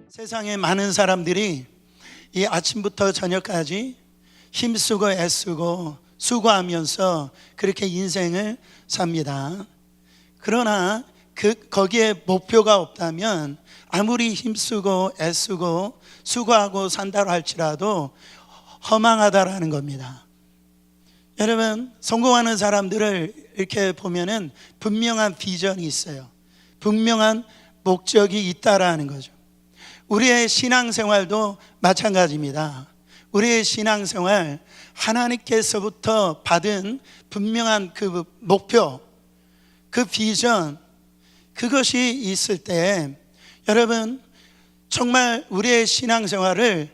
세상에 많은 사람들이 이 아침부터 저녁까지 힘쓰고 애쓰고 수고하면서 그렇게 인생을 삽니다. 그러나 거기에 목표가 없다면 아무리 힘쓰고 애쓰고 수고하고 산다고 할지라도 허망하다라는 겁니다. 여러분, 성공하는 사람들을 이렇게 보면은 분명한 비전이 있어요. 분명한 목적이 있다라는 거죠. 우리의 신앙생활도 마찬가지입니다. 우리의 신앙생활, 하나님께서부터 받은 분명한 그 목표, 그 비전, 그것이 있을 때 여러분, 정말 우리의 신앙생활을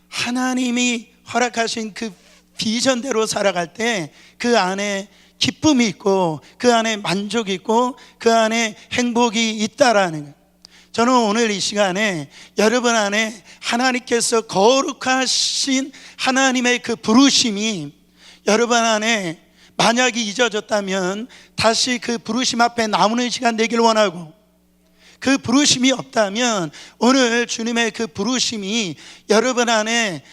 하나님이 허락하신 그 비전대로 살아갈 때 그 안에 기쁨이 있고 그 안에 만족이 있고 그 안에 행복이 있다라는 거예요. 저는 오늘 이 시간에 여러분 안에 하나님께서 거룩하신 하나님의 그 부르심이 여러분 안에 만약에 잊어졌다면 다시 그 부르심 앞에 나오는 시간 되길 원하고, 그 부르심이 없다면 오늘 주님의 그 부르심이 여러분 안에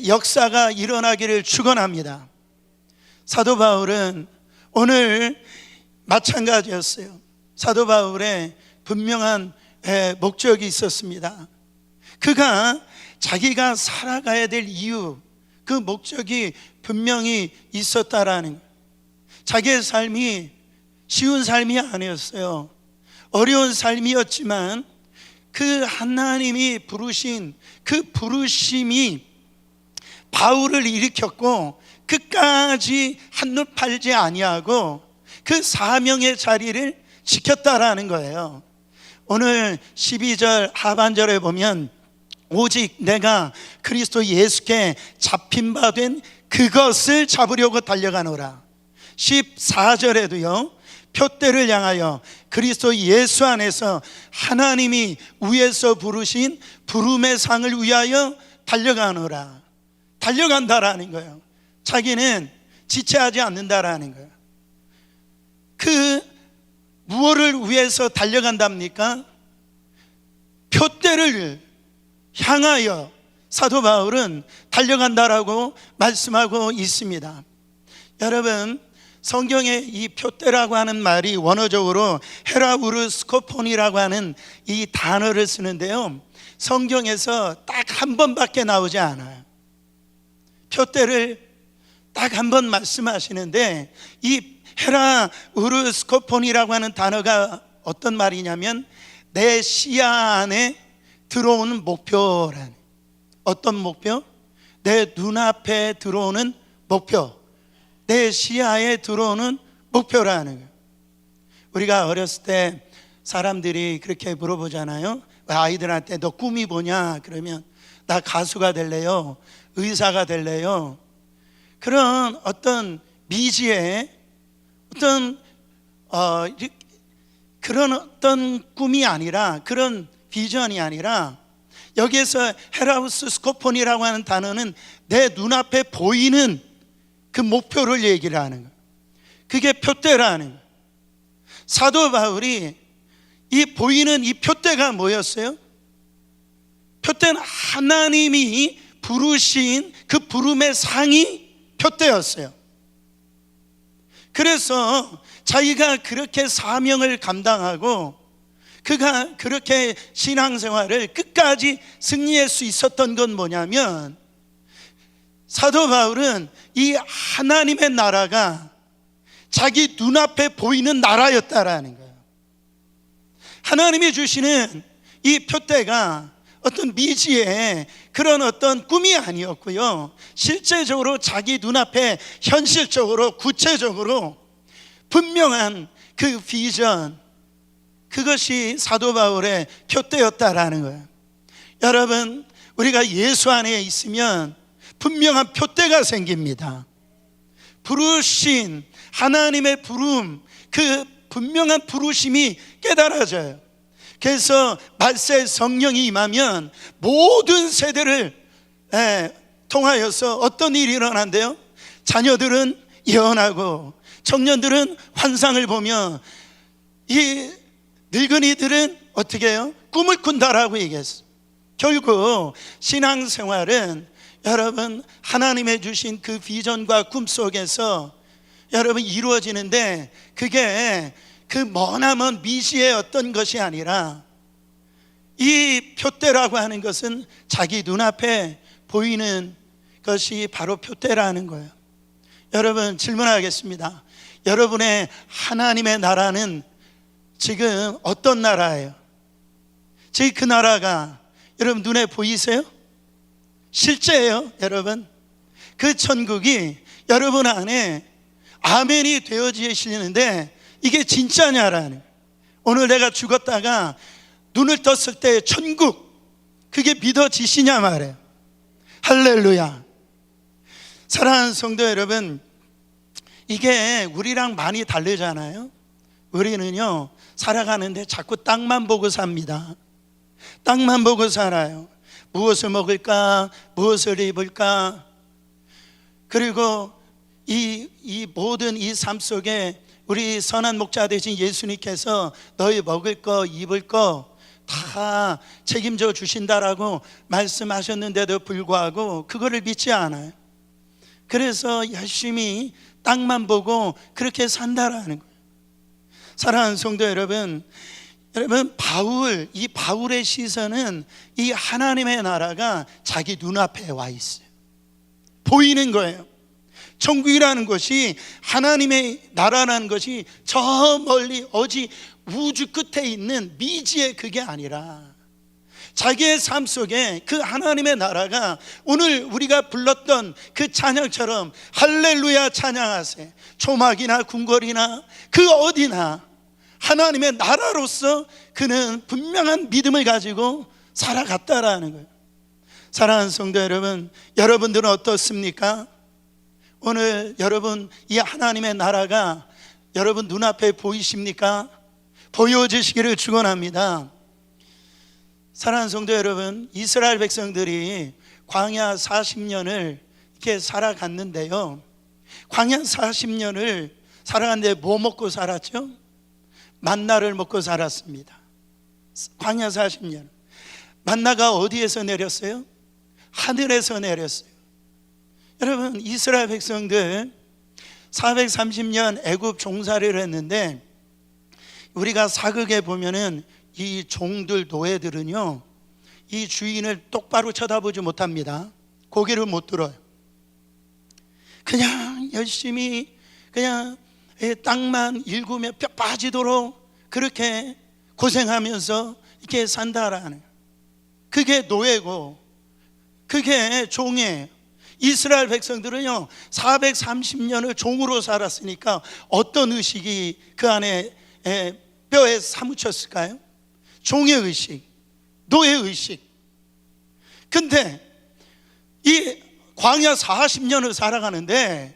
역사가 일어나기를 축원합니다. 사도 바울은 오늘 마찬가지였어요. 사도 바울의 분명한 목적이 있었습니다. 그가 자기가 살아가야 될 이유, 그 목적이 분명히 있었다라는 거예요. 자기의 삶이 쉬운 삶이 아니었어요. 어려운 삶이었지만 그 하나님이 부르신 그 부르심이 바울을 일으켰고 끝까지 한눈 팔지 아니하고 그 사명의 자리를 지켰다라는 거예요. 오늘 12절 하반절에 보면 오직 내가 그리스도 예수께 잡힌 바 된 그것을 잡으려고 달려가노라. 14절에도요, 표대를 향하여 그리스도 예수 안에서 하나님이 위에서 부르신 부름의 상을 위하여 달려가노라. 달려간다라는 거예요. 자기는 지체하지 않는다라는 거예요. 그 무엇을 위해서 달려간답니까? 표대를 향하여 사도 바울은 달려간다라고 말씀하고 있습니다. 여러분, 성경에 이 표대라고 하는 말이 원어적으로 헤라우르스코폰이라고 하는 이 단어를 쓰는데요, 성경에서 딱 한 번밖에 나오지 않아요. 표대를 딱 한 번 말씀하시는데, 이 헤라우르스코폰이라고 하는 단어가 어떤 말이냐면 내 시야 안에 들어오는 목표라는, 어떤 목표? 내 눈앞에 들어오는 목표, 내 시야에 들어오는 목표라는 거예요. 우리가 어렸을 때 사람들이 그렇게 물어보잖아요. 아이들한테 너 꿈이 뭐냐? 그러면 나 가수가 될래요, 의사가 될래요. 그런 어떤 미지의 어떤 그런 어떤 꿈이 아니라, 그런 비전이 아니라, 여기에서 헤라우스스코폰이라고 하는 단어는 내 눈앞에 보이는 그 목표를 얘기를 하는 거예요. 그게 표대라는 거예요. 사도 바울이 이 보이는 이 표대가 뭐였어요? 표대는 하나님이 부르신 그 부름의 상이 표대였어요. 그래서 자기가 그렇게 사명을 감당하고 그가 그렇게 신앙생활을 끝까지 승리할 수 있었던 건 뭐냐면, 사도 바울은 이 하나님의 나라가 자기 눈앞에 보이는 나라였다라는 거예요. 하나님이 주시는 이 표대가 어떤 미지의 그런 어떤 꿈이 아니었고요, 실제적으로 자기 눈앞에 현실적으로 구체적으로 분명한 그 비전, 그것이 사도 바울의 표대였다라는 거예요. 여러분, 우리가 예수 안에 있으면 분명한 표대가 생깁니다. 부르신 하나님의 부름, 그 분명한 부르심이 깨달아져요. 그래서 말세 성령이 임하면 모든 세대를 통하여서 어떤 일이 일어난대요? 자녀들은 예언하고 청년들은 환상을 보며 이 늙은이들은 어떻게 해요? 꿈을 꾼다라고 얘기했어. 결국 신앙생활은 여러분 하나님의 주신 그 비전과 꿈 속에서 여러분 이루어지는데, 그게 그 머나먼 미시의 어떤 것이 아니라 이 표대라고 하는 것은 자기 눈앞에 보이는 것이 바로 표대라는 거예요. 여러분 질문하겠습니다. 여러분의 하나님의 나라는 지금 어떤 나라예요? 지금 그 나라가 여러분 눈에 보이세요? 실제예요, 여러분. 그 천국이 여러분 안에 아멘이 되어지시는데 이게 진짜냐라는, 오늘 내가 죽었다가 눈을 떴을 때 천국, 그게 믿어지시냐 말이에요. 할렐루야. 사랑하는 성도 여러분, 이게 우리랑 많이 다르잖아요. 우리는요 살아가는데 자꾸 땅만 보고 삽니다. 땅만 보고 살아요. 무엇을 먹을까, 무엇을 입을까. 그리고 이 모든 이 삶 속에 우리 선한 목자 되신 예수님께서 너희 먹을 거 입을 거 다 책임져 주신다라고 말씀하셨는데도 불구하고 그거를 믿지 않아요. 그래서 열심히 땅만 보고 그렇게 산다라는 거예요. 사랑하는 성도 여러분, 이 바울의 시선은 이 하나님의 나라가 자기 눈앞에 와 있어요. 보이는 거예요. 천국이라는 것이, 하나님의 나라라는 것이 저 멀리 어디 우주 끝에 있는 미지의 그게 아니라 자기의 삶 속에 그 하나님의 나라가 오늘 우리가 불렀던 그 찬양처럼 할렐루야 찬양하세, 초막이나 궁궐이나 그 어디나 하나님의 나라로서 그는 분명한 믿음을 가지고 살아갔다라는 거예요. 사랑하는 성도 여러분, 여러분들은 어떻습니까? 오늘 여러분 이 하나님의 나라가 여러분 눈앞에 보이십니까? 보여지시기를 축원합니다. 사랑하는 성도 여러분, 이스라엘 백성들이 광야 40년을 이렇게 살아갔는데요, 광야 40년을 살아갔는데 뭐 먹고 살았죠? 만나를 먹고 살았습니다. 광야 40년. 만나가 어디에서 내렸어요? 하늘에서 내렸어요. 여러분 이스라엘 백성들 430년 애굽 종살이를 했는데, 우리가 사극에 보면은 이 종들, 노예들은요 이 주인을 똑바로 쳐다보지 못합니다. 고개를 못 들어요. 그냥 열심히 그냥 땅만 일구며 뼈 빠지도록 그렇게 고생하면서 이렇게 산다라는, 그게 노예고 그게 종이에요. 이스라엘 백성들은요 430년을 종으로 살았으니까 어떤 의식이 그 안에 뼈에 사무쳤을까요? 종의 의식, 노예 의식. 근데 이 광야 40년을 살아가는데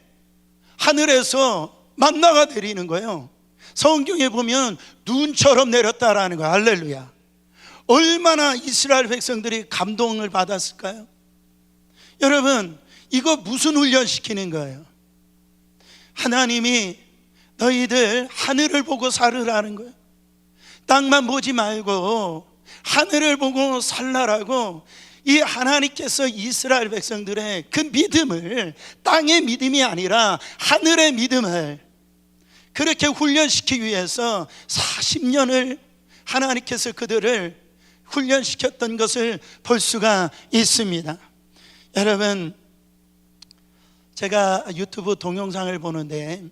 하늘에서 만나가 내리는 거예요. 성경에 보면 눈처럼 내렸다라는 거예요. 할렐루야. 얼마나 이스라엘 백성들이 감동을 받았을까요? 여러분 이거 무슨 훈련 시키는 거예요? 하나님이 너희들 하늘을 보고 살으라는 거예요. 땅만 보지 말고 하늘을 보고 살라라고, 이 하나님께서 이스라엘 백성들의 그 믿음을, 땅의 믿음이 아니라 하늘의 믿음을 그렇게 훈련시키기 위해서 40년을 하나님께서 그들을 훈련시켰던 것을 볼 수가 있습니다. 여러분 제가 유튜브 동영상을 보는데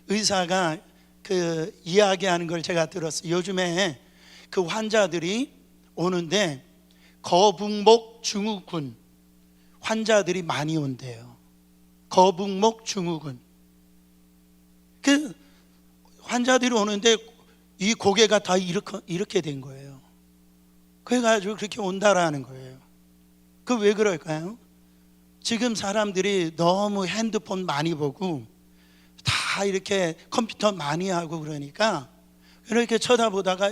의사가 그 이야기하는 걸 제가 들었어요. 요즘에 그 환자들이 오는데 거북목 증후군 환자들이 많이 온대요. 거북목 증후군. 그 환자들이 오는데 이 고개가 다 이렇게 된 거예요. 그래가지고 그렇게 온다라는 거예요. 그 왜 그럴까요? 지금 사람들이 너무 핸드폰 많이 보고 다 이렇게 컴퓨터 많이 하고 그러니까 이렇게 쳐다보다가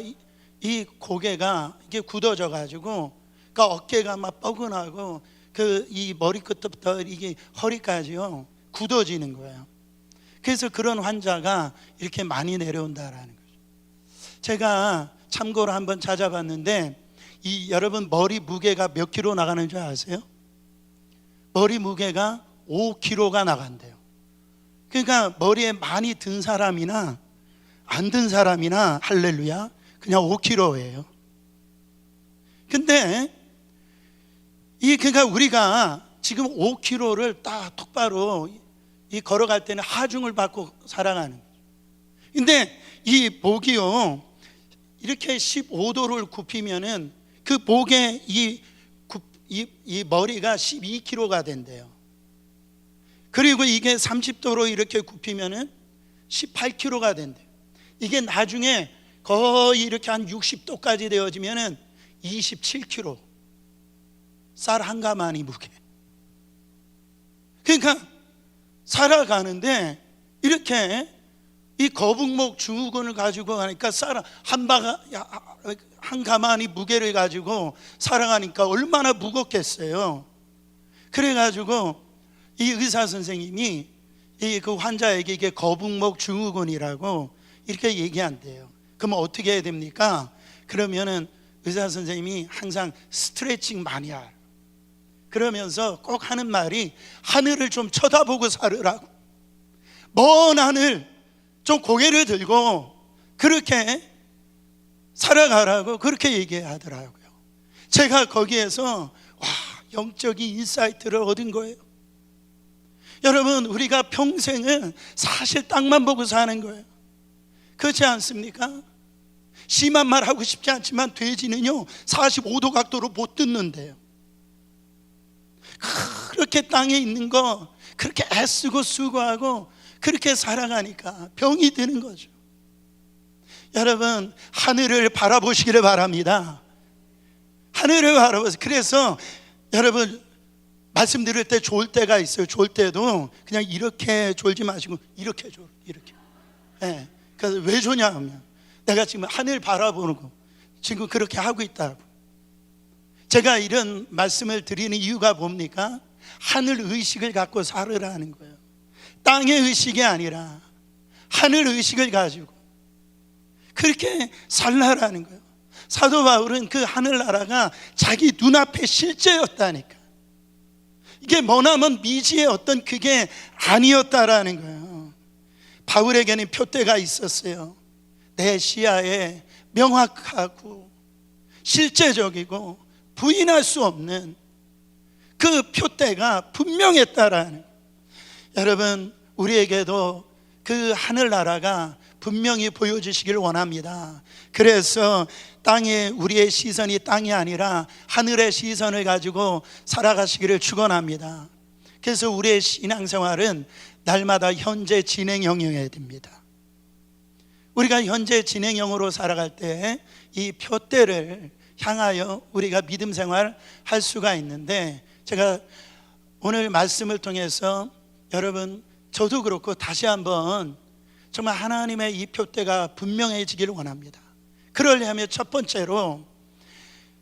이 고개가 이게 굳어져 가지고, 그러니까 어깨가 막 뻐근하고 그 이 머리끝부터 이게 허리까지요 굳어지는 거예요. 그래서 그런 환자가 이렇게 많이 내려온다라는 거죠. 제가 참고로 한번 찾아봤는데 여러분 머리 무게가 몇 킬로 나가는 줄 아세요? 머리 무게가 5kg가 나간대요. 그러니까 머리에 많이 든 사람이나 안 든 사람이나 할렐루야 그냥 5kg예요. 근데 그러니까 우리가 지금 5kg를 딱 똑바로 걸어갈 때는 하중을 받고 살아가는 거죠. 근데 이 목이요 이렇게 15도를 굽히면은 그 목에 이 머리가 12kg가 된대요. 그리고 이게 30도로 이렇게 굽히면은 18kg가 된대요. 이게 나중에 거의 이렇게 한 60도까지 되어지면은 27kg, 쌀 한 가마니 무게. 그러니까 살아가는데 이렇게 이 거북목 증후군을 가지고 가니까 한 가마니 무게를 가지고 살아가니까 얼마나 무겁겠어요. 그래가지고 이 의사 선생님이 그 환자에게 이게 거북목 증후군이라고 이렇게 얘기한대요. 그러면 어떻게 해야 됩니까? 그러면은 의사 선생님이 항상 스트레칭 많이 하라. 그러면서 꼭 하는 말이 하늘을 좀 쳐다보고 살으라고. 먼 하늘 좀 고개를 들고 그렇게 살아가라고 그렇게 얘기하더라고요. 제가 거기에서 영적인 인사이트를 얻은 거예요. 여러분 우리가 평생은 사실 땅만 보고 사는 거예요. 그렇지 않습니까? 심한 말 하고 싶지 않지만 돼지는요 45도 각도로 못 듣는데요. 그렇게 땅에 있는 거 그렇게 애쓰고 수고하고 그렇게 살아가니까 병이 드는 거죠. 여러분 하늘을 바라보시기를 바랍니다. 하늘을 바라보세요. 그래서 여러분 말씀 드릴 때 졸 때가 있어요. 졸 때도 그냥 이렇게 졸지 마시고 이렇게 졸, 이렇게. 네. 그래서 왜 조냐 하면 내가 지금 하늘 바라보는 거 지금 그렇게 하고 있다고. 제가 이런 말씀을 드리는 이유가 뭡니까? 하늘 의식을 갖고 살으라는 거예요. 땅의 의식이 아니라 하늘 의식을 가지고 그렇게 살라라는 거예요. 사도 바울은 그 하늘나라가 자기 눈앞에 실제였다니까. 이게 머나먼 미지의 어떤 그게 아니었다라는 거예요. 바울에게는 표대가 있었어요. 내 시야에 명확하고 실제적이고 부인할 수 없는 그 표대가 분명했다라는 거예요. 여러분 우리에게도 그 하늘나라가 분명히 보여주시길 원합니다. 그래서 땅에 우리의 시선이 땅이 아니라 하늘의 시선을 가지고 살아가시기를 축원합니다. 그래서 우리의 신앙생활은 날마다 현재 진행형이어야 됩니다. 우리가 현재 진행형으로 살아갈 때 이 표대를 향하여 우리가 믿음 생활 할 수가 있는데, 제가 오늘 말씀을 통해서 여러분 저도 그렇고 다시 한번 정말 하나님의 이 표대가 분명해지기를 원합니다. 그러려면 첫 번째로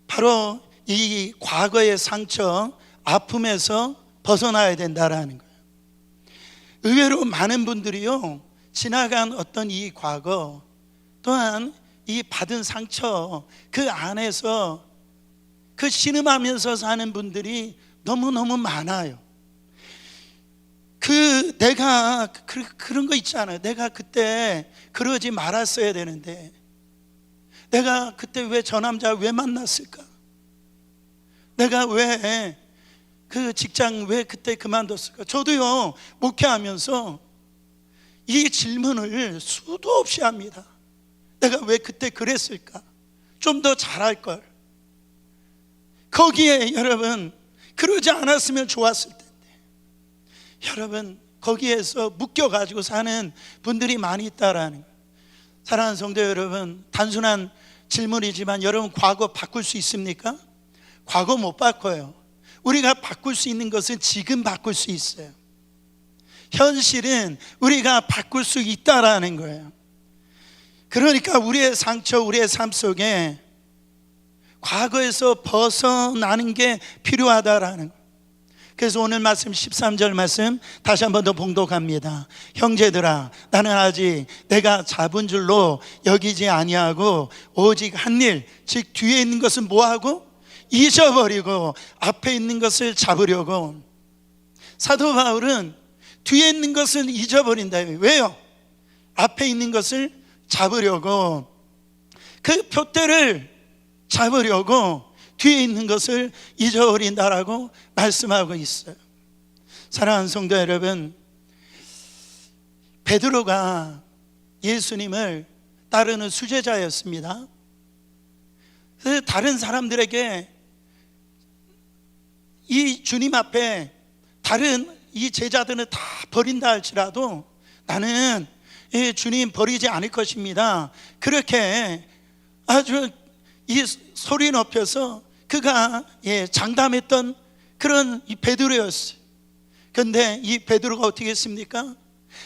바로 이 과거의 상처, 아픔에서 벗어나야 된다라는 거예요. 의외로 많은 분들이요 지나간 어떤 이 과거 또한 이 받은 상처 그 안에서 그 신음하면서 사는 분들이 너무너무 많아요. 내가 그런 거 있잖아요. 내가 그때 그러지 말았어야 되는데, 내가 그때 왜 저 남자 왜 만났을까? 내가 왜 그 직장 왜 그때 그만뒀을까? 저도요 목회하면서 이 질문을 수도 없이 합니다. 내가 왜 그때 그랬을까? 좀 더 잘할 걸. 거기에 여러분 그러지 않았으면 좋았을 텐데, 여러분 거기에서 묶여가지고 사는 분들이 많이 있다라는 거예요. 사랑하는 성도 여러분, 단순한 질문이지만 여러분 과거 바꿀 수 있습니까? 과거 못 바꿔요. 우리가 바꿀 수 있는 것은 지금 바꿀 수 있어요. 현실은 우리가 바꿀 수 있다라는 거예요. 그러니까 우리의 상처, 우리의 삶 속에 과거에서 벗어나는 게 필요하다라는 거예요. 그래서 오늘 말씀 13절 말씀 다시 한 번 더 봉독합니다. 형제들아, 나는 아직 내가 잡은 줄로 여기지 아니하고 오직 한 일, 즉 뒤에 있는 것은 뭐하고? 잊어버리고 앞에 있는 것을 잡으려고. 사도 바울은 뒤에 있는 것을 잊어버린다. 왜요? 앞에 있는 것을 잡으려고, 그 표대를 잡으려고 뒤에 있는 것을 잊어버린다라고 말씀하고 있어요. 사랑하는 성도 여러분, 베드로가 예수님을 따르는 수제자였습니다. 그래서 다른 사람들에게 이 주님 앞에 다른 이 제자들은 다 버린다 할지라도 나는 주님 버리지 않을 것입니다, 그렇게 아주 이 소리 높여서 그가 장담했던 그런 이 베드로였어요. 그런데 이 베드로가 어떻게 했습니까?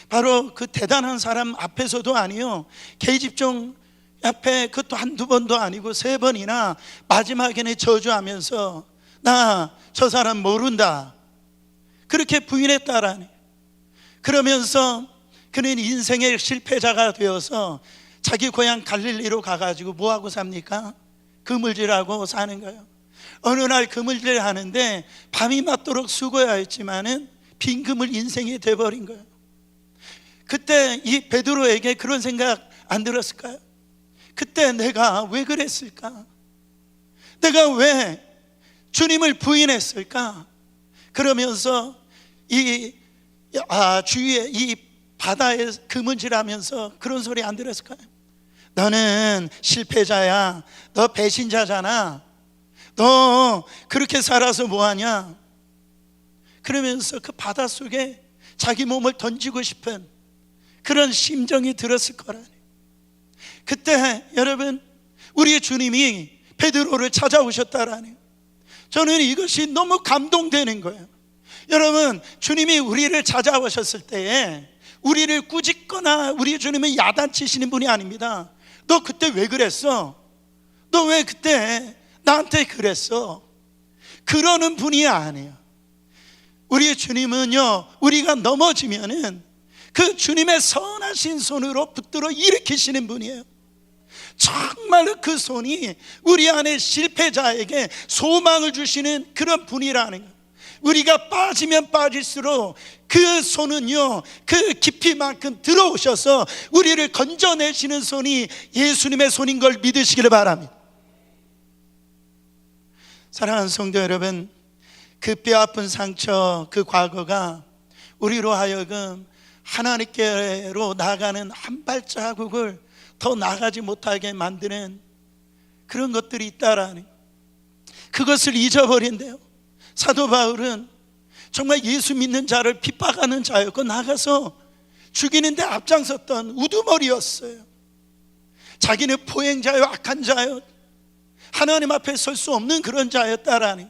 바로 그 대단한 사람 앞에서도 아니요, 계집종 앞에 그것도 한두 번도 아니고 3번이나 마지막에는 저주하면서 나 저 사람 모른다, 그렇게 부인했다라니. 그러면서 그는 인생의 실패자가 되어서 자기 고향 갈릴리로 가가지고 뭐하고 삽니까? 그물질하고 사는 거예요. 어느 날 그물질 하는데 밤이 맞도록 수고해야 했지만은 빈 그물 인생이 돼버린 거예요. 그때 이 베드로에게 그런 생각 안 들었을까요? 그때 내가 왜 그랬을까? 내가 왜 주님을 부인했을까? 그러면서 주위에 이 바다에 그물질하면서 그런 소리 안 들었을까요? 너는 실패자야, 너 배신자잖아, 너 그렇게 살아서 뭐하냐? 그러면서 그 바닷속에 자기 몸을 던지고 싶은 그런 심정이 들었을 거라니. 그때 여러분, 우리 주님이 베드로를 찾아오셨다라니. 저는 이것이 너무 감동되는 거예요. 여러분, 주님이 우리를 찾아오셨을 때에 우리를 꾸짖거나 우리 주님은 야단치시는 분이 아닙니다. 너 그때 왜 그랬어? 너 왜 그때 나한테 그랬어? 그러는 분이 아니에요. 우리 주님은요, 우리가 넘어지면은 그 주님의 선하신 손으로 붙들어 일으키시는 분이에요. 정말로 그 손이 우리 안에 실패자에게 소망을 주시는 그런 분이라는 거예요. 우리가 빠지면 빠질수록 그 손은요, 그 깊이만큼 들어오셔서 우리를 건져내시는 손이 예수님의 손인 걸 믿으시기를 바랍니다. 사랑하는 성도 여러분, 그 뼈아픈 상처, 그 과거가 우리로 하여금 하나님께로 나가는 한 발자국을 더 나가지 못하게 만드는 그런 것들이 있다라는, 그것을 잊어버린대요. 사도 바울은 정말 예수 믿는 자를 핍박하는 자였고 나가서 죽이는데 앞장섰던 우두머리였어요. 자기는 포행자요, 악한 자요, 하나님 앞에 설 수 없는 그런 자였다라니.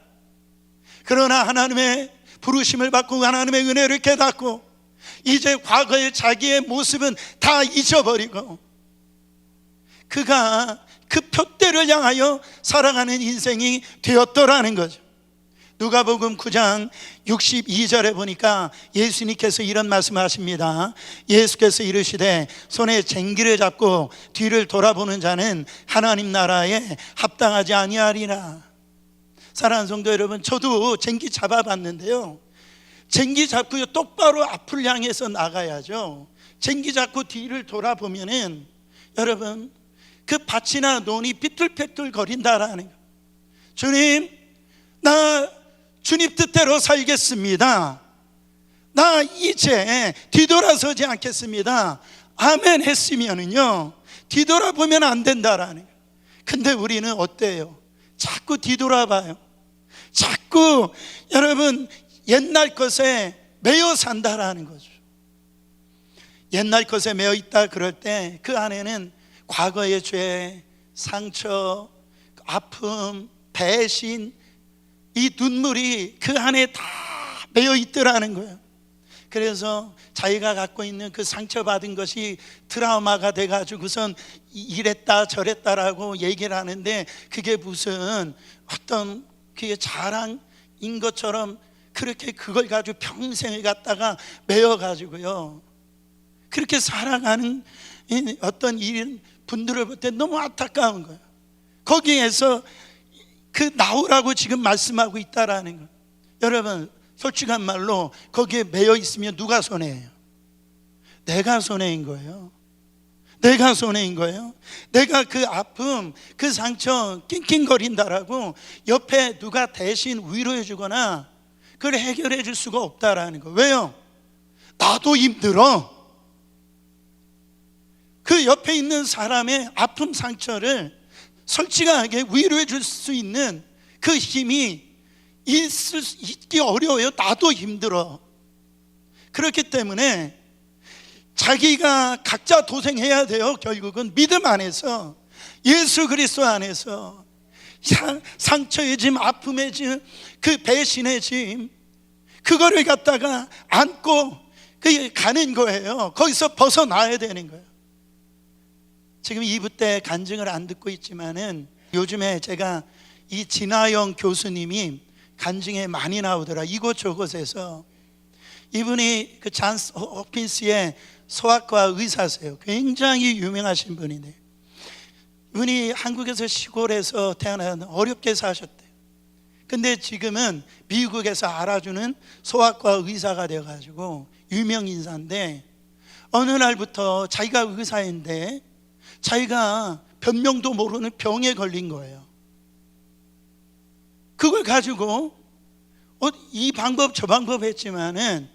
그러나 하나님의 부르심을 받고 하나님의 은혜를 깨닫고 이제 과거의 자기의 모습은 다 잊어버리고 그가 그 표대를 향하여 살아가는 인생이 되었더라는 거죠. 누가복음 9장 62절에 보니까 예수님께서 이런 말씀을 하십니다. 예수께서 이르시되 손에 쟁기를 잡고 뒤를 돌아보는 자는 하나님 나라에 합당하지 아니하리라. 사랑하는 성도 여러분, 저도 쟁기 잡아봤는데요, 쟁기 잡고 똑바로 앞을 향해서 나가야죠. 쟁기 잡고 뒤를 돌아보면은 여러분, 그 밭이나 논이 삐뚤빼뚤 거린다라는 거예요. 주님, 나 주님 뜻대로 살겠습니다. 나 이제 뒤돌아서지 않겠습니다. 아멘 했으면은요, 뒤돌아보면 안 된다라는 거예요. 근데 우리는 어때요? 자꾸 뒤돌아봐요. 자꾸 여러분 옛날 것에 매여 산다라는 거죠. 옛날 것에 매여 있다 그럴 때 그 안에는 과거의 죄, 상처, 아픔, 배신, 이 눈물이 그 안에 다 매여 있더라는 거예요. 그래서 자기가 갖고 있는 그 상처받은 것이 트라우마가 돼가지고선 이랬다 저랬다라고 얘기를 하는데 그게 무슨 어떤 그게 자랑인 것처럼 그렇게 그걸 가지고 평생을 갖다가 메어가지고요, 그렇게 살아가는 어떤 분들을 볼 때 너무 안타까운 거예요. 거기에서 그 나오라고 지금 말씀하고 있다라는 거예요. 여러분, 솔직한 말로 거기에 매여 있으면 누가 손해예요? 내가 손해인 거예요. 내가 손해인 거예요. 내가 그 아픔, 그 상처 낑낑거린다라고 옆에 누가 대신 위로해 주거나 그걸 해결해 줄 수가 없다라는 거예요. 왜요? 나도 힘들어. 그 옆에 있는 사람의 아픔, 상처를 솔직하게 위로해 줄 수 있는 그 힘이 있기 어려워요. 나도 힘들어. 그렇기 때문에 자기가 각자 도생해야 돼요. 결국은 믿음 안에서, 예수 그리스도 안에서 상처의 짐, 아픔의 짐, 그 배신의 짐, 그거를 갖다가 안고 가는 거예요. 거기서 벗어나야 되는 거예요. 지금 2부 때 간증을 안 듣고 있지만은 요즘에 제가 이 진아영 교수님이 간증에 많이 나오더라. 이곳저곳에서. 이분이 그 잔스 홉킨스의 소아과 의사세요. 굉장히 유명하신 분인데, 이분이 한국에서 시골에서 태어나서 어렵게 사셨대요. 근데 지금은 미국에서 알아주는 소아과 의사가 되어가지고 유명 인사인데, 어느 날부터 자기가 의사인데 자기가 변명도 모르는 병에 걸린 거예요. 그걸 가지고 이 방법 저 방법 했지만은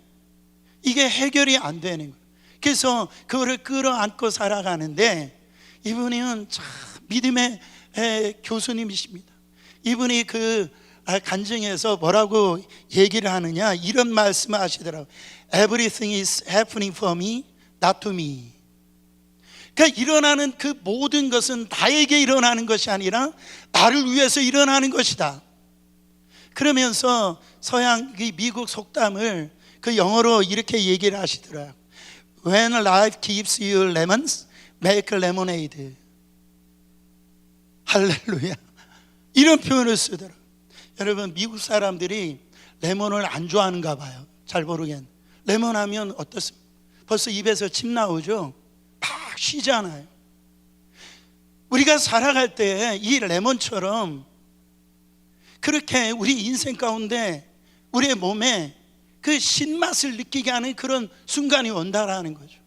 이게 해결이 안 되는 거예요. 그래서 그거를 끌어안고 살아가는데, 이분은 참 믿음의 교수님이십니다. 이분이 그 간증에서 뭐라고 얘기를 하느냐, 이런 말씀을 하시더라고요. Everything is happening for me, not to me. 그러니까 일어나는 그 모든 것은 나에게 일어나는 것이 아니라 나를 위해서 일어나는 것이다. 그러면서 서양 미국 속담을 그 영어로 이렇게 얘기를 하시더라고요. When life gives you lemons, make lemonade. 할렐루야. 이런 표현을 쓰더라고요. 여러분, 미국 사람들이 레몬을 안 좋아하는가 봐요. 잘 모르겠는데 레몬 하면 어떻습니까? 벌써 입에서 침 나오죠. 팍 쉬잖아요. 우리가 살아갈 때 이 레몬처럼 그렇게 우리 인생 가운데 우리의 몸에 그 신맛을 느끼게 하는 그런 순간이 온다라는 거죠.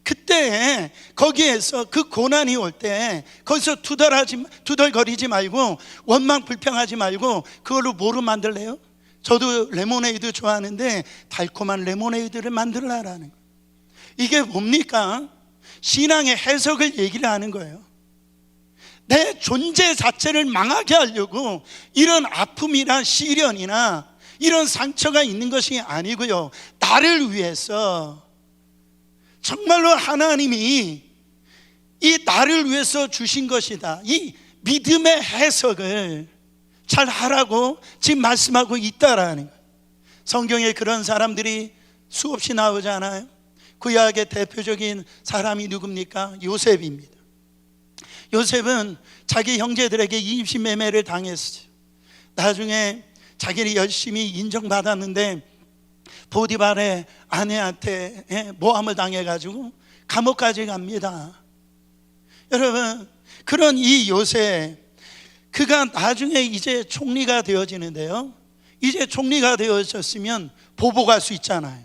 그때 거기에서 그 고난이 올 때 거기서 투덜거리지 말고 원망 불평하지 말고 그걸로 뭐로 만들래요? 저도 레모네이드 좋아하는데 달콤한 레모네이드를 만들라라는 거예요. 이게 뭡니까? 신앙의 해석을 얘기를 하는 거예요. 내 존재 자체를 망하게 하려고 이런 아픔이나 시련이나 이런 상처가 있는 것이 아니고요, 나를 위해서 정말로 하나님이 이 나를 위해서 주신 것이다. 이 믿음의 해석을 잘 하라고 지금 말씀하고 있다라는 거예요. 성경에 그런 사람들이 수없이 나오잖아요. 구약의 대표적인 사람이 누굽니까? 요셉입니다. 요셉은 자기 형제들에게 임신매매를 당했어요. 나중에 자기를 열심히 인정받았는데 보디발의 아내한테 모함을 당해가지고 감옥까지 갑니다. 여러분, 그런 이 요셉, 그가 나중에 이제 총리가 되어지는데요, 이제 총리가 되어졌으면 보복할 수 있잖아요.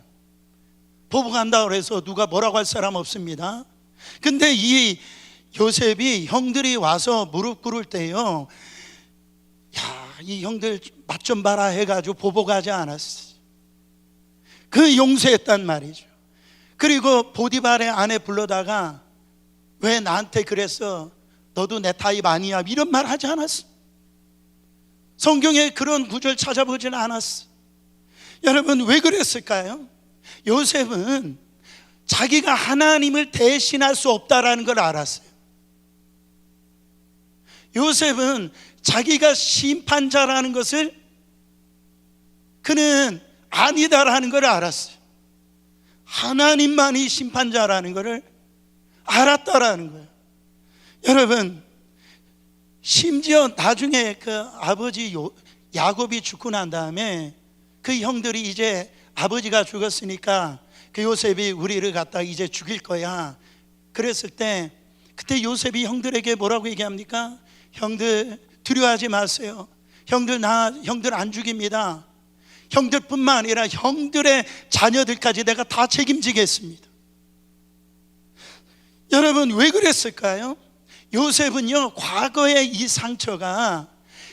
보복한다고 해서 누가 뭐라고 할 사람 없습니다. 근데 이 요셉이 형들이 와서 무릎 꿇을 때요, 야, 이 형들 맛 좀 봐라 해가지고 보복하지 않았어. 그 용서했단 말이죠. 그리고 보디발의 아내 불러다가 왜 나한테 그랬어? 너도 내 타입 아니야? 이런 말 하지 않았어. 성경에 그런 구절 찾아보지는 않았어. 여러분, 왜 그랬을까요? 요셉은 자기가 하나님을 대신할 수 없다라는 걸 알았어요. 요셉은 자기가 심판자라는 것을 그는 아니다라는 걸 알았어요. 하나님만이 심판자라는 것을 알았다라는 거예요. 여러분, 심지어 나중에 그 아버지 야곱이 죽고 난 다음에 그 형들이 이제 아버지가 죽었으니까 그 요셉이 우리를 갖다 이제 죽일 거야. 그랬을 때 그때 요셉이 형들에게 뭐라고 얘기합니까? 형들 두려워하지 마세요. 형들 안 죽입니다. 형들뿐만 아니라 형들의 자녀들까지 내가 다 책임지겠습니다. 여러분 왜 그랬을까요? 요셉은요, 과거의 이 상처가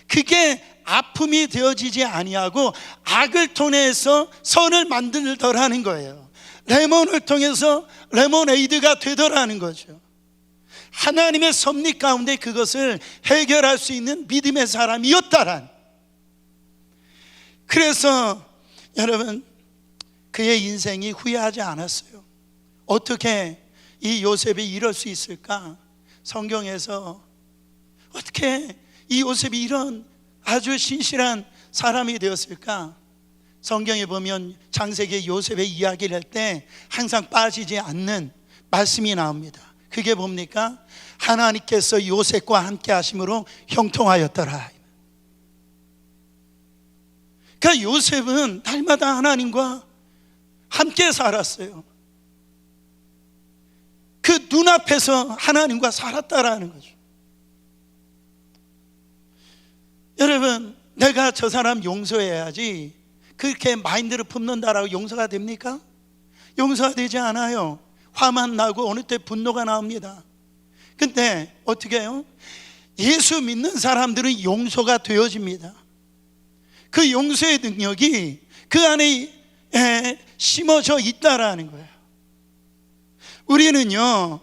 그게 아픔이 되어지지 아니하고 악을 통해서 선을 만들더라는 거예요. 레몬을 통해서 레모네이드가 되더라는 거죠. 하나님의 섭리 가운데 그것을 해결할 수 있는 믿음의 사람이었다란. 그래서 여러분 그의 인생이 후회하지 않았어요. 어떻게 이 요셉이 이럴 수 있을까? 성경에서 어떻게 이 요셉이 이런 아주 신실한 사람이 되었을까? 성경에 보면 창세기 요셉의 이야기를 할 때 항상 빠지지 않는 말씀이 나옵니다. 그게 뭡니까? 하나님께서 요셉과 함께 하심으로 형통하였더라. 그러니까 요셉은 날마다 하나님과 함께 살았어요. 그 눈앞에서 하나님과 살았다라는 거죠. 여러분, 내가 저 사람 용서해야지 그렇게 마인드를 품는다라고 용서가 됩니까? 용서가 되지 않아요. 화만 나고 어느 때 분노가 나옵니다. 근데 어떻게 해요? 예수 믿는 사람들은 용서가 되어집니다. 그 용서의 능력이 그 안에 심어져 있다라는 거예요. 우리는요,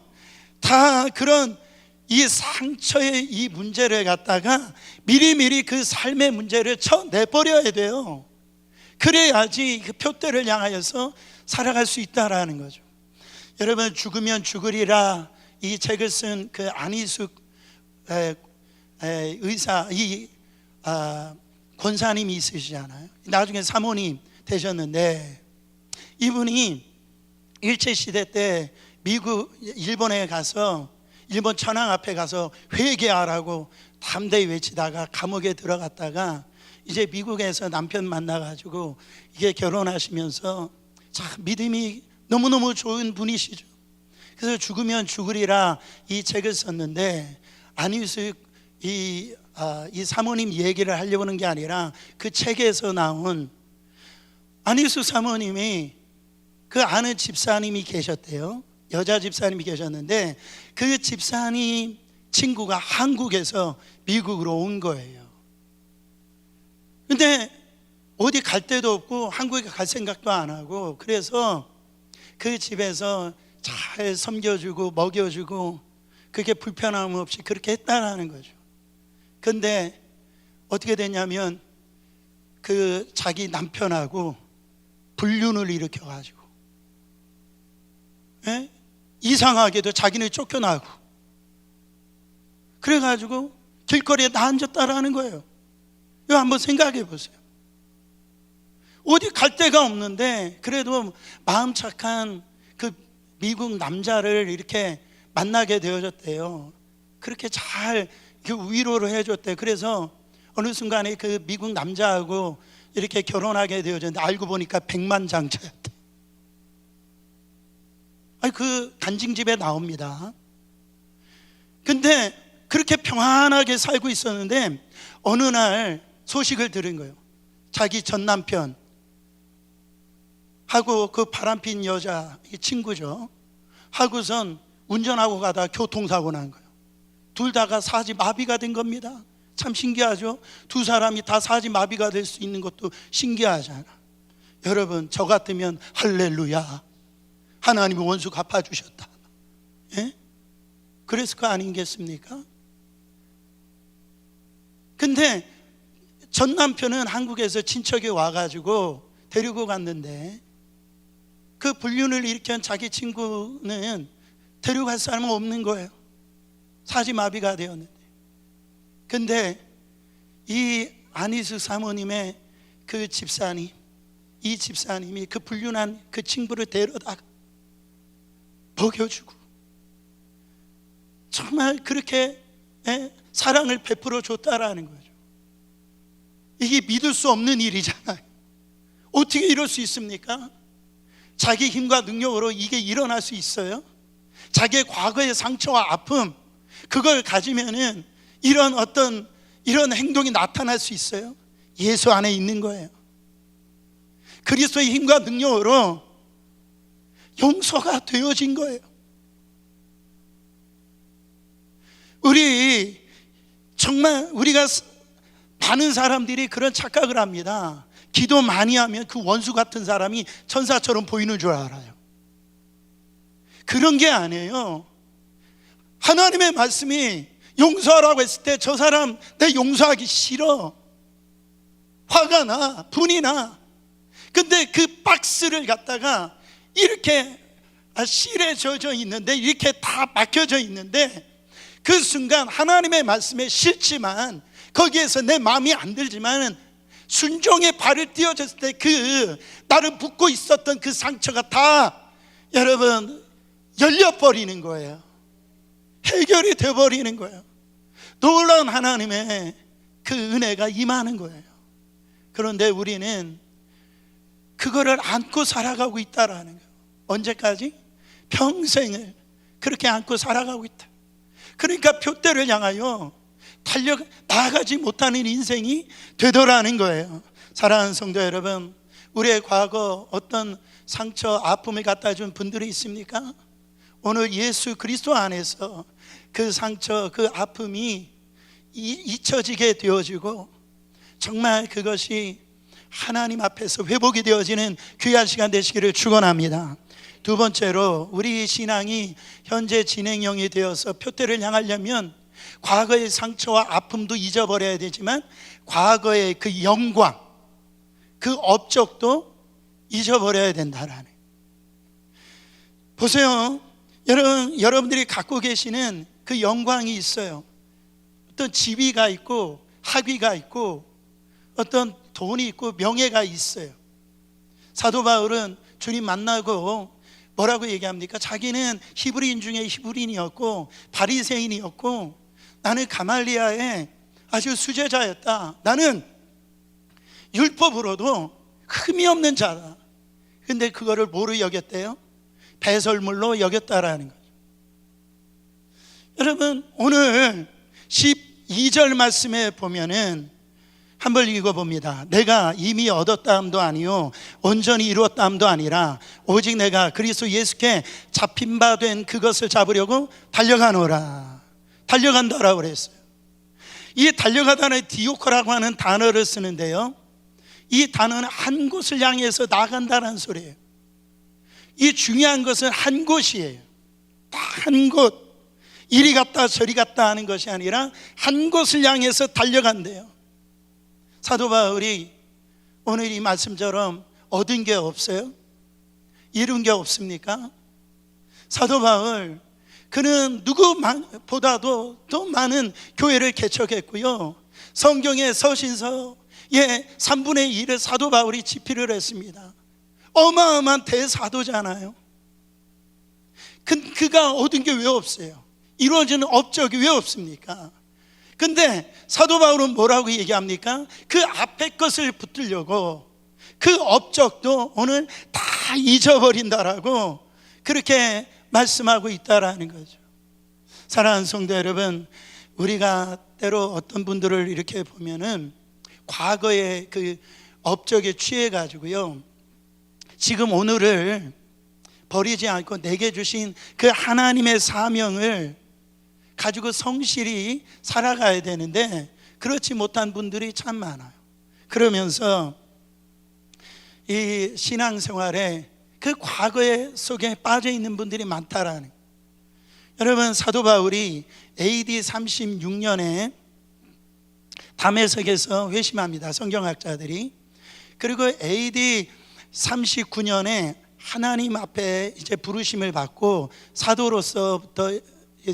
다 그런 이 상처의 이 문제를 갖다가 미리미리 그 삶의 문제를 쳐내버려야 돼요. 그래야지 그 표대를 향하여서 살아갈 수 있다라는 거죠. 여러분, 죽으면 죽으리라 이 책을 쓴 그 안희숙 의사, 권사님이 있으시잖아요. 나중에 사모님 되셨는데 이분이 일제시대 때 일본에 가서 일본 천황 앞에 가서 회개하라고 담대히 외치다가 감옥에 들어갔다가 이제 미국에서 남편 만나가지고 이게 결혼하시면서 참 믿음이 너무너무 좋은 분이시죠. 그래서 죽으면 죽으리라 이 책을 썼는데 안희숙 이 사모님 얘기를 하려고 하는 게 아니라 그 책에서 나온 안희숙 사모님이 그 아는 집사님이 계셨대요. 여자 집사님이 계셨는데 그 집사님 친구가 한국에서 미국으로 온 거예요. 근데 어디 갈 데도 없고 한국에 갈 생각도 안 하고 그래서 그 집에서 잘 섬겨주고 먹여주고 그게 불편함 없이 그렇게 했다라는 거죠. 근데 어떻게 됐냐면 그 자기 남편하고 불륜을 일으켜가지고 이상하게도 자기는 쫓겨나고 그래가지고 길거리에 나앉았다라는 거예요. 이거 한번 생각해 보세요. 어디 갈 데가 없는데 그래도 마음 착한 그 미국 남자를 이렇게 만나게 되어졌대요. 그렇게 잘 위로를 해줬대. 그래서 어느 순간에 그 미국 남자하고 이렇게 결혼하게 되어졌는데 알고 보니까 백만장자였대. 그 간증집에 나옵니다. 근데 그렇게 평안하게 살고 있었는데 어느 날 소식을 들은 거예요. 자기 전 남편 하고 그 바람핀 여자 친구죠. 하고선 운전하고 가다 교통사고 난 거예요. 둘 다가 사지마비가 된 겁니다. 참 신기하죠. 두 사람이 다 사지마비가 될 수 있는 것도 신기하잖아. 여러분, 저 같으면 할렐루야, 하나님이 원수 갚아주셨다, 그랬을 거 아니겠습니까? 근데 전 남편은 한국에서 친척이 와가지고 데리고 갔는데 그 불륜을 일으킨 자기 친구는 데려갈 사람은 없는 거예요. 사지마비가 되었는데. 근데 이 안희숙 사모님의 그 집사님, 이 집사님이 그 불륜한 그 친구를 데려다가 먹여주고 정말 그렇게 사랑을 베풀어 줬다라는 거죠. 이게 믿을 수 없는 일이잖아요. 어떻게 이럴 수 있습니까? 자기 힘과 능력으로 이게 일어날 수 있어요? 자기의 과거의 상처와 아픔, 그걸 가지면은 이런 행동이 나타날 수 있어요? 예수 안에 있는 거예요. 그리스도의 힘과 능력으로 용서가 되어진 거예요. 우리가 많은 사람들이 그런 착각을 합니다. 기도 많이 하면 그 원수 같은 사람이 천사처럼 보이는 줄 알아요. 그런 게 아니에요. 하나님의 말씀이 용서하라고 했을 때 저 사람 내 용서하기 싫어, 화가 나, 분이 나. 근데 그 박스를 갖다가 이렇게 실에 젖어 있는데, 이렇게 다 막혀져 있는데, 그 순간 하나님의 말씀에 싫지만, 거기에서 내 마음이 안 들지만 순종의 발을 띄워줬을 때 그 나를 묶고 있었던 그 상처가 다 여러분 열려버리는 거예요. 해결이 되어버리는 거예요. 놀라운 하나님의 그 은혜가 임하는 거예요. 그런데 우리는 그거를 안고 살아가고 있다라는 거예요. 언제까지? 평생을 그렇게 안고 살아가고 있다. 그러니까 표대를 향하여 나아가지 못하는 인생이 되더라는 거예요. 사랑하는 성도 여러분, 우리의 과거 어떤 상처, 아픔을 갖다 준 분들이 있습니까? 오늘 예수 그리스도 안에서 그 상처, 그 아픔이 잊혀지게 되어지고, 정말 그것이 하나님 앞에서 회복이 되어지는 귀한 시간 되시기를 축원합니다. 두 번째로, 우리 신앙이 현재 진행형이 되어서 표대를 향하려면 과거의 상처와 아픔도 잊어버려야 되지만, 과거의 그 영광, 그 업적도 잊어버려야 된다라는. 보세요. 여러분들이 갖고 계시는 그 영광이 있어요. 어떤 지위가 있고 학위가 있고 어떤 돈이 있고 명예가 있어요. 사도 바울은 주님 만나고 뭐라고 얘기합니까? 자기는 히브리인 중에 히브리인이었고 바리새인이었고, 나는 가말리아의 아주 수제자였다. 나는 율법으로도 흠이 없는 자다. 근데 그거를 뭐로 여겼대요? 배설물로 여겼다라는 거죠. 여러분, 오늘 12절 말씀에 보면은 한번 읽어봅니다. 내가 이미 얻었다함도 아니요 온전히 이루었다함도 아니라 오직 내가 그리스도 예수께 잡힌 바 된 그것을 잡으려고 달려가노라. 달려간다라고 그랬어요. 이 달려가다는 디오코라고 하는 단어를 쓰는데요, 이 단어는 한 곳을 향해서 나간다는 소리예요. 이 중요한 것은 한 곳이에요. 딱 한 곳, 이리 갔다 저리 갔다 하는 것이 아니라 한 곳을 향해서 달려간대요. 사도 바울이 오늘 이 말씀처럼 얻은 게 없어요? 이룬 게 없습니까? 사도 바울, 그는 누구보다도 더 많은 교회를 개척했고요, 성경의 서신서의 3분의 1을 사도 바울이 집필을 했습니다. 어마어마한 대사도잖아요. 그가 얻은 게 왜 없어요? 이루어지는 업적이 왜 없습니까? 근데 사도 바울은 뭐라고 얘기합니까? 그 앞에 것을 붙들려고 그 업적도 오늘 다 잊어버린다라고 그렇게 말씀하고 있다라는 거죠. 사랑하는 성도 여러분, 우리가 때로 어떤 분들을 이렇게 보면은 과거의 그 업적에 취해 가지고요, 지금 오늘을 버리지 않고 내게 주신 그 하나님의 사명을 가지고 성실히 살아가야 되는데, 그렇지 못한 분들이 참 많아요. 그러면서 이 신앙생활에 그 과거의 속에 빠져 있는 분들이 많다라는. 여러분, 사도 바울이 AD 36년에 다메섹에서 회심합니다, 성경학자들이. 그리고 AD 39년에 하나님 앞에 이제 부르심을 받고 사도로서부터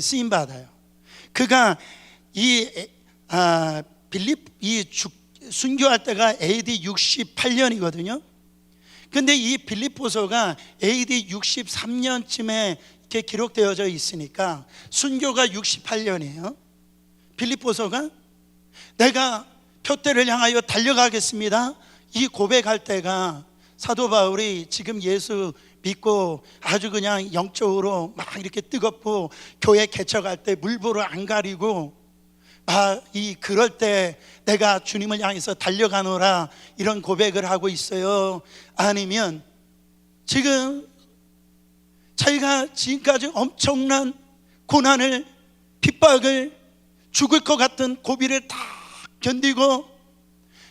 쓰임 받아요. 그가 순교할 때가 AD 68년이거든요. 근데 이 빌립보서가 AD 63년쯤에 이렇게 기록되어져 있으니까 순교가 68년이에요. 빌립보서가 내가 표대를 향하여 달려가겠습니다, 이 고백할 때가 사도 바울이 지금 예수 믿고 아주 그냥 영적으로 막 이렇게 뜨겁고 교회 개척할 때 물보를 안 가리고 그럴 때 내가 주님을 향해서 달려가노라 이런 고백을 하고 있어요? 아니면 지금 자기가 지금까지 엄청난 고난을, 핍박을, 죽을 것 같은 고비를 다 견디고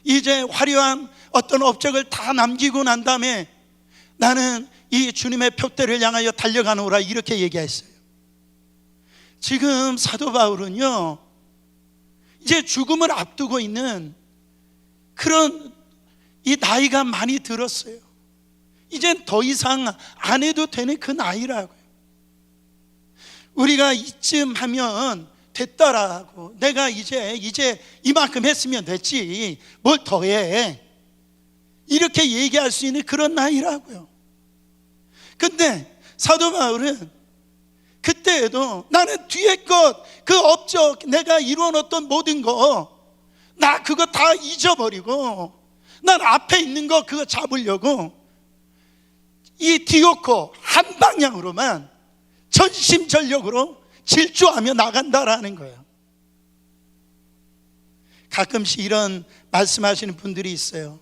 이제 화려한 어떤 업적을 다 남기고 난 다음에 나는 이 주님의 표대를 향하여 달려가노라 이렇게 얘기했어요. 지금 사도 바울은요, 이제 죽음을 앞두고 있는 그런 이 나이가 많이 들었어요. 이젠 더 이상 안 해도 되는 그 나이라고요. 우리가 이쯤 하면 됐다라고, 내가 이제 이만큼 했으면 됐지 뭘 더해, 이렇게 얘기할 수 있는 그런 나이라고요. 근데 사도 바울은 그때에도 나는 뒤에 것, 그 업적, 내가 이루어놓던 모든 거, 나 그거 다 잊어버리고 난 앞에 있는 거 그거 잡으려고 이 디오코 한 방향으로만 전심전력으로 질주하며 나간다라는 거예요. 가끔씩 이런 말씀하시는 분들이 있어요.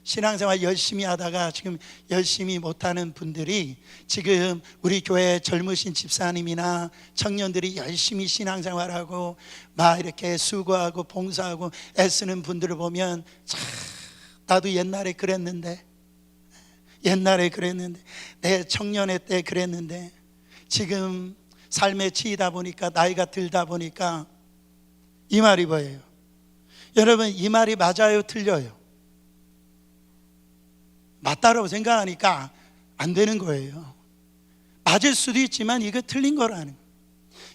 신앙생활 열심히 하다가 지금 열심히 못하는 분들이 지금 우리 교회 젊으신 집사님이나 청년들이 열심히 신앙생활하고 막 이렇게 수고하고 봉사하고 애쓰는 분들을 보면 참, 나도 옛날에 그랬는데 내 청년회 때 그랬는데 지금 삶에 치이다 보니까 나이가 들다 보니까 이 말이 뭐예요? 여러분, 이 말이 맞아요, 틀려요? 맞다라고 생각하니까 안 되는 거예요. 맞을 수도 있지만 이거 틀린 거라는 거예요.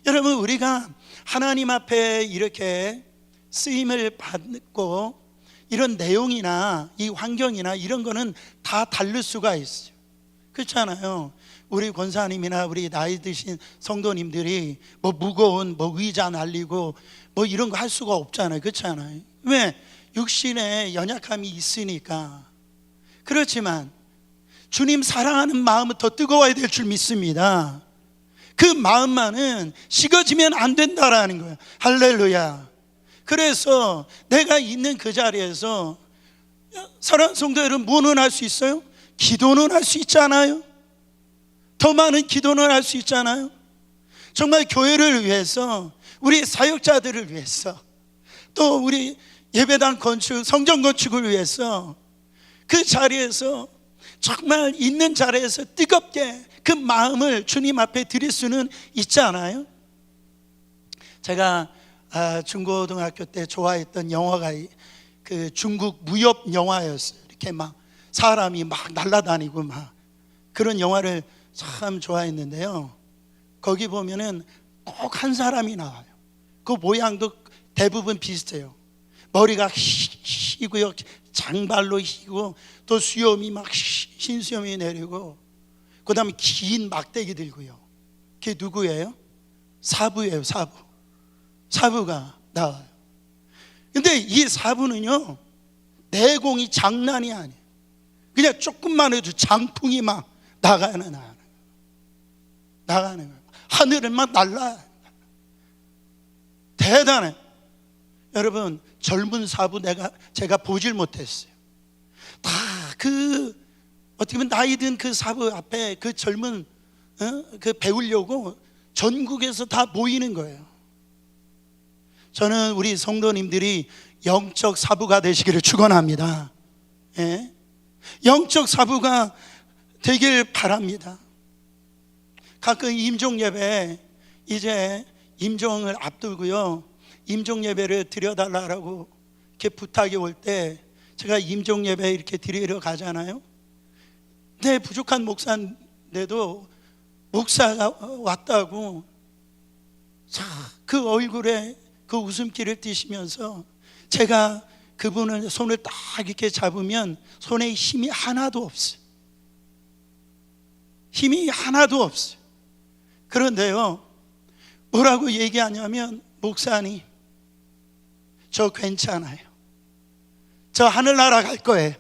여러분, 우리가 하나님 앞에 이렇게 쓰임을 받고 이런 내용이나 이 환경이나 이런 거는 다 다를 수가 있어요. 그렇잖아요. 우리 권사님이나 우리 나이 드신 성도님들이 뭐 무거운 의자 날리고 뭐 이런 거 할 수가 없잖아요. 그렇잖아요. 왜? 육신에 연약함이 있으니까. 그렇지만 주님 사랑하는 마음은 더 뜨거워야 될 줄 믿습니다. 그 마음만은 식어지면 안 된다라는 거예요. 할렐루야. 그래서 내가 있는 그 자리에서 사랑하는 성도 여러분, 뭐는 할 수 있어요? 기도는 할 수 있잖아요. 더 많은 기도는 할 수 있잖아요. 정말 교회를 위해서, 우리 사역자들을 위해서, 또 우리 예배당 건축, 성전 건축을 위해서 그 자리에서 정말 있는 자리에서 뜨겁게 그 마음을 주님 앞에 드릴 수는 있잖아요. 제가 중고등학교 때 좋아했던 영화가 그 중국 무협 영화였어요. 이렇게 막 사람이 막 날아다니고 막 그런 영화를 참 좋아했는데요. 거기 보면은 꼭 한 사람이 나와요. 그 모양도 대부분 비슷해요. 머리가 희고요, 장발로 희고, 또 수염이 막 흰수염이 내리고, 그 다음에 긴 막대기 들고요. 그게 누구예요? 사부예요. 사부가 나와요. 근데 이 사부는요, 내공이 장난이 아니에요. 그냥 조금만 해도 장풍이 막 나가는 거예요. 하늘을 막 날라요. 대단해. 여러분, 젊은 사부 제가 보질 못했어요. 다 어떻게 보면 나이 든 그 사부 앞에 그 젊은 그 배우려고 전국에서 다 모이는 거예요. 저는 우리 성도님들이 영적 사부가 되시기를 축원합니다. 예? 영적 사부가 되길 바랍니다. 가끔 임종 예배, 이제 임종을 앞두고요, 임종 예배를 드려달라고 이렇게 부탁이 올 때 제가 임종 예배 이렇게 드리러 가잖아요. 네, 부족한 목사인데도 목사가 왔다고 그 얼굴에 그 웃음기를 띠시면서 제가 그분을 손을 딱 이렇게 잡으면 손에 힘이 하나도 없어요. 힘이 하나도 없어요. 그런데요, 뭐라고 얘기하냐면, 목사님, 저 괜찮아요. 저 하늘나라 갈 거예요.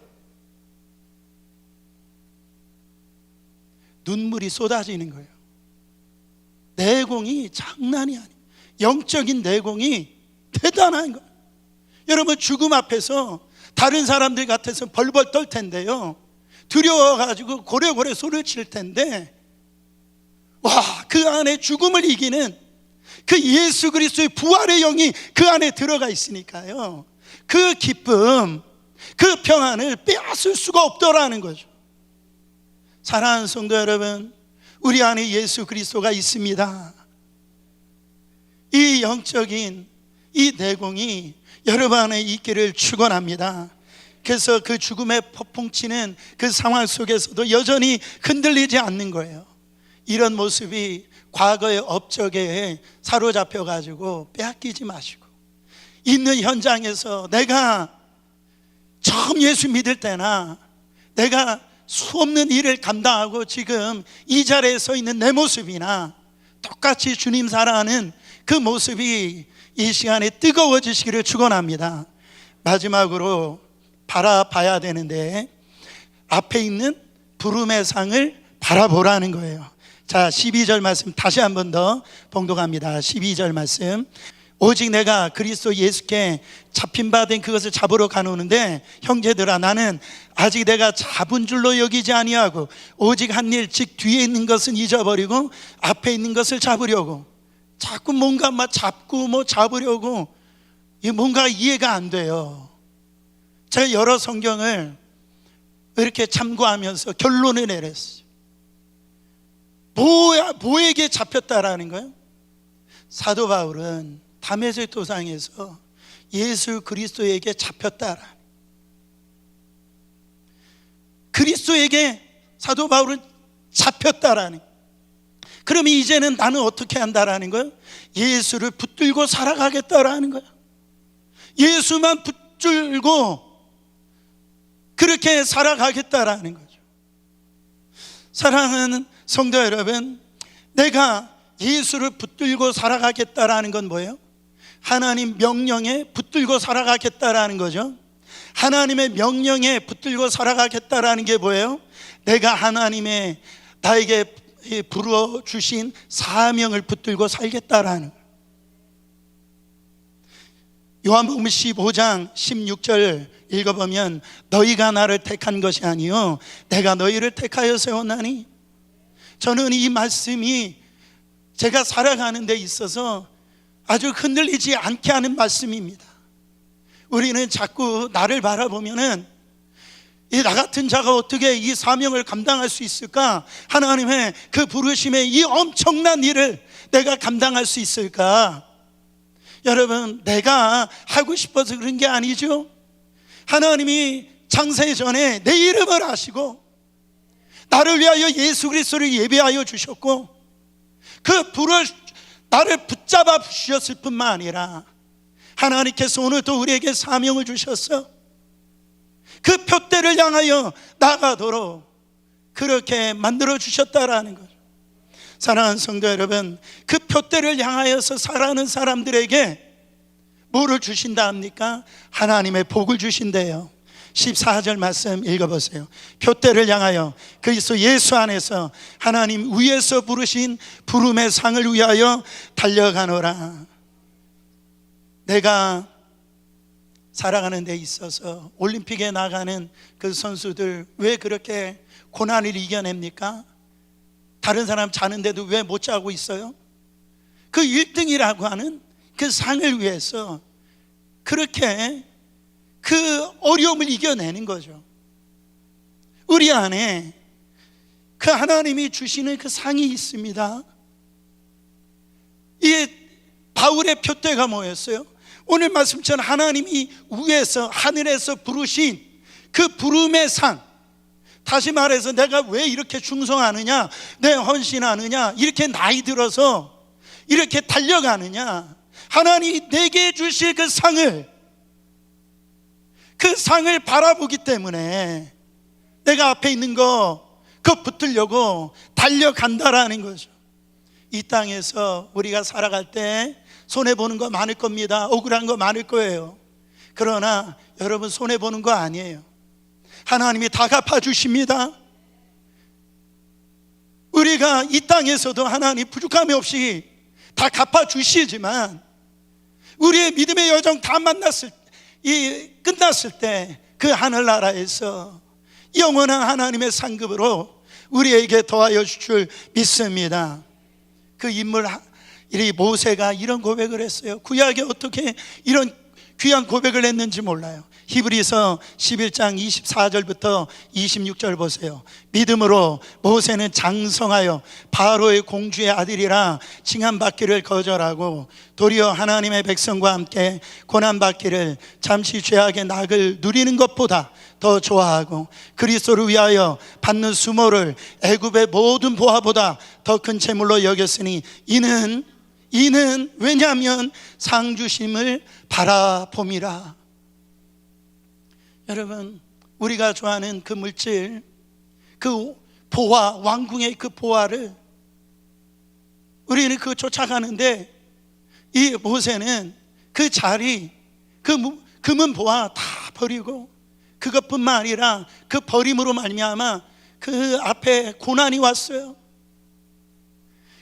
눈물이 쏟아지는 거예요. 내공이 장난이 아니에요. 영적인 내공이 대단한 거예요. 여러분, 죽음 앞에서 다른 사람들 같아서 벌벌 떨 텐데요, 두려워가지고 고래고래 소리를 칠 텐데, 와, 그 안에 죽음을 이기는 그 예수 그리스도의 부활의 영이 그 안에 들어가 있으니까요, 그 기쁨, 그 평안을 빼앗을 수가 없더라는 거죠. 사랑하는 성도 여러분, 우리 안에 예수 그리스도가 있습니다. 이 영적인 이 내공이 여러분 안에 있기를 축원합니다. 그래서 그 죽음에 폭풍치는 그 상황 속에서도 여전히 흔들리지 않는 거예요. 이런 모습이 과거의 업적에 사로잡혀 가지고 빼앗기지 마시고, 있는 현장에서 내가 처음 예수 믿을 때나 내가 수없는 일을 감당하고 지금 이 자리에 서 있는 내 모습이나 똑같이 주님 사랑하는 그 모습이 이 시간에 뜨거워지시기를 축원합니다. 마지막으로 바라봐야 되는데, 앞에 있는 부름의 상을 바라보라는 거예요. 자, 12절 말씀 다시 한 번 더 봉독합니다. 12절 말씀. 오직 내가 그리스도 예수께 잡힌 바 된 그것을 잡으러 가노는데, 형제들아, 나는 아직 내가 잡은 줄로 여기지 아니하고 오직 한 일, 즉 뒤에 있는 것은 잊어버리고 앞에 있는 것을 잡으려고. 자꾸 뭔가 막 잡고 뭐 잡으려고, 이 뭔가 이해가 안 돼요. 제가 여러 성경을 이렇게 참고하면서 결론을 내렸어요. 뭐에게 잡혔다라는 거예요? 사도 바울은 다메섹 도상에서 예수 그리스도에게 잡혔다라. 그리스도에게 사도 바울은 잡혔다라는. 그러면 이제는 나는 어떻게 한다라는 거예요? 예수를 붙들고 살아가겠다라는 거예요. 예수만 붙들고 그렇게 살아가겠다라는 거죠. 사랑하는 성도 여러분, 내가 예수를 붙들고 살아가겠다라는 건 뭐예요? 하나님 명령에 붙들고 살아가겠다라는 거죠. 하나님의 명령에 붙들고 살아가겠다라는 게 뭐예요? 내가 하나님의 나에게 부르어 주신 사명을 붙들고 살겠다라는 거예요. 요한복음 15장 16절 읽어보면, 너희가 나를 택한 것이 아니요 내가 너희를 택하여 세웠나니. 저는 이 말씀이 제가 살아가는 데 있어서 아주 흔들리지 않게 하는 말씀입니다. 우리는 자꾸 나를 바라보면은, 이 나 같은 자가 어떻게 이 사명을 감당할 수 있을까? 하나님의 그 부르심의 이 엄청난 일을 내가 감당할 수 있을까? 여러분, 내가 하고 싶어서 그런 게 아니죠. 하나님이 창세 전에 내 이름을 아시고 나를 위하여 예수 그리스도를 예비하여 주셨고, 그 불을 나를 붙잡아 주셨을 뿐만 아니라 하나님께서 오늘도 우리에게 사명을 주셨어. 그 표대를 향하여 나가도록 그렇게 만들어 주셨다라는 거죠. 사랑하는 성도 여러분, 그 표대를 향하여서 살아가는 사람들에게 뭐를 주신다 합니까? 하나님의 복을 주신대요. 14절 말씀 읽어보세요. 표대를 향하여 그리스도 예수 안에서 하나님 위에서 부르신 부름의 상을 위하여 달려가노라. 내가 살아가는 데 있어서 올림픽에 나가는 그 선수들 왜 그렇게 고난을 이겨냅니까? 다른 사람 자는데도 왜 못 자고 있어요? 그 1등이라고 하는 그 상을 위해서 그렇게 그 어려움을 이겨내는 거죠. 우리 안에 그 하나님이 주시는 그 상이 있습니다. 이 바울의 표대가 뭐였어요? 오늘 말씀처럼 하나님이 위에서 하늘에서 부르신 그 부름의 상. 다시 말해서 내가 왜 이렇게 충성하느냐, 내 헌신하느냐, 이렇게 나이 들어서 이렇게 달려가느냐, 하나님이 내게 주실 그 상을 바라보기 때문에 내가 앞에 있는 거 그거 붙들려고 달려간다라는 거죠. 이 땅에서 우리가 살아갈 때 손해보는 거 많을 겁니다. 억울한 거 많을 거예요. 그러나 여러분, 손해보는 거 아니에요. 하나님이 다 갚아주십니다. 우리가 이 땅에서도 하나님 부족함이 없이 다 갚아주시지만 우리의 믿음의 여정 다 끝났을 때 그 하늘나라에서 영원한 하나님의 상급으로 우리에게 더하여 주실 줄 믿습니다. 그 인물 이 모세가 이런 고백을 했어요. 구약에 어떻게 이런 귀한 고백을 했는지 몰라요. 히브리서 11장 24절부터 26절 보세요. 믿음으로 모세는 장성하여 바로의 공주의 아들이라 칭함받기를 거절하고 도리어 하나님의 백성과 함께 고난받기를 잠시 죄악의 낙을 누리는 것보다 더 좋아하고 그리스도를 위하여 받는 수모를 애굽의 모든 보화보다 더 큰 재물로 여겼으니 이는 왜냐하면 상 주심을 바라봄이라. 여러분, 우리가 좋아하는 그 물질, 그 보화, 왕궁의 그 보화를 우리는 그 쫓아가는데 이 모세는 그 자리, 그 금은 보화 다 버리고 그것뿐만 아니라 그 버림으로 말미암아 그 앞에 고난이 왔어요.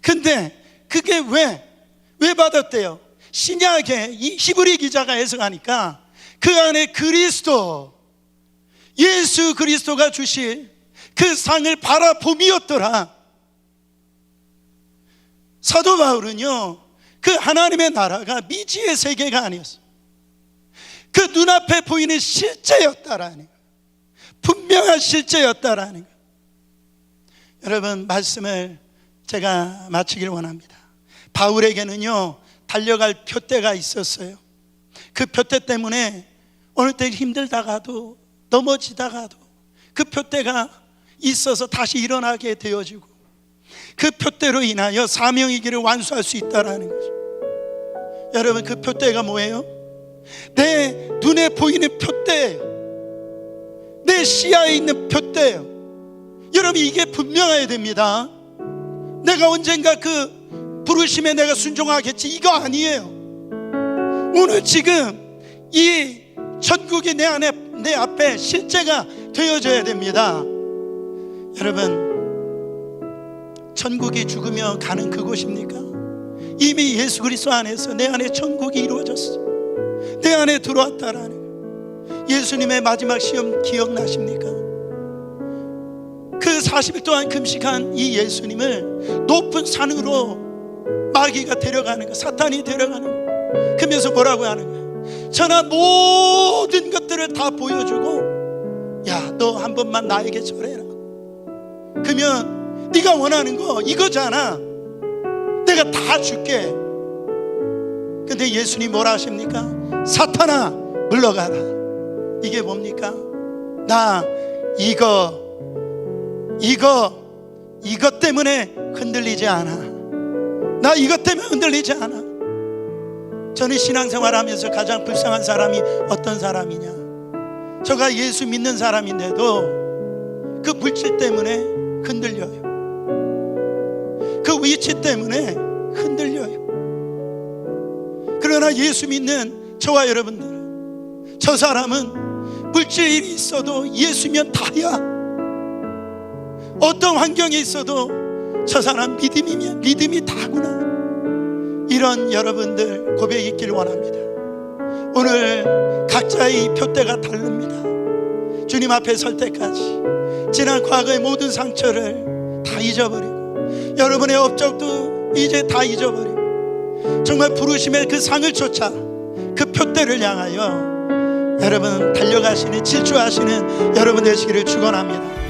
근데 그게 왜 받았대요? 신약에 이 히브리 기자가 해석하니까 그 안에 예수 그리스도가 주실 그 상을 바라봄이었더라. 사도 바울은요, 그 하나님의 나라가 미지의 세계가 아니었어요. 그 눈앞에 보이는 실제였다라는 거예요. 분명한 실제였다라는 거예요. 여러분, 말씀을 제가 마치길 원합니다. 바울에게는요, 달려갈 표대가 있었어요. 그 표대 때문에 어느 때 힘들다가도 넘어지다가도 그 표대가 있어서 다시 일어나게 되어지고 그 표대로 인하여 사명의 길을 완수할 수 있다라는 거죠. 여러분, 그 표대가 뭐예요? 내 눈에 보이는 표대예요. 내 시야에 있는 표대예요. 여러분, 이게 분명해야 됩니다. 내가 언젠가 그 부르심에 내가 순종하겠지, 이거 아니에요. 오늘 지금 이 천국이 내 앞에 실제가 되어져야 됩니다. 여러분, 천국이 죽으며 가는 그곳입니까? 이미 예수 그리스도 안에서 내 안에 천국이 이루어졌어. 내 안에 들어왔다라는 거예요. 예수님의 마지막 시험 기억나십니까? 그 40일 동안 금식한 이 예수님을 높은 산으로 마귀가 데려가는 거예요. 사탄이 데려가는 거예요. 그러면서 뭐라고 하는 거예요? 저나 모든 것들을 다 보여주고, 야, 너 한 번만 나에게 절해라. 그러면 네가 원하는 거 이거잖아, 내가 다 줄게. 근데 예수님 뭐라 하십니까? 사탄아, 물러가라. 이게 뭡니까? 나 이것 때문에 흔들리지 않아. 나 이것 때문에 흔들리지 않아. 저는 신앙생활하면서 가장 불쌍한 사람이 어떤 사람이냐? 저가 예수 믿는 사람인데도 그 물질 때문에 흔들려요. 그 위치 때문에 흔들려요. 그러나 예수 믿는 저와 여러분들, 저 사람은 물질이 있어도 예수면 다야. 어떤 환경에 있어도 저 사람 믿음이 다구나. 이런 여러분들 고백 있기를 원합니다. 오늘 각자의 표대가 다릅니다. 주님 앞에 설 때까지 지난 과거의 모든 상처를 다 잊어버리고, 여러분의 업적도 이제 다 잊어버리고, 정말 부르심의 그 상을 쫓아 그 표대를 향하여 여러분 달려가시는, 질주하시는 여러분 되시기를 축원합니다.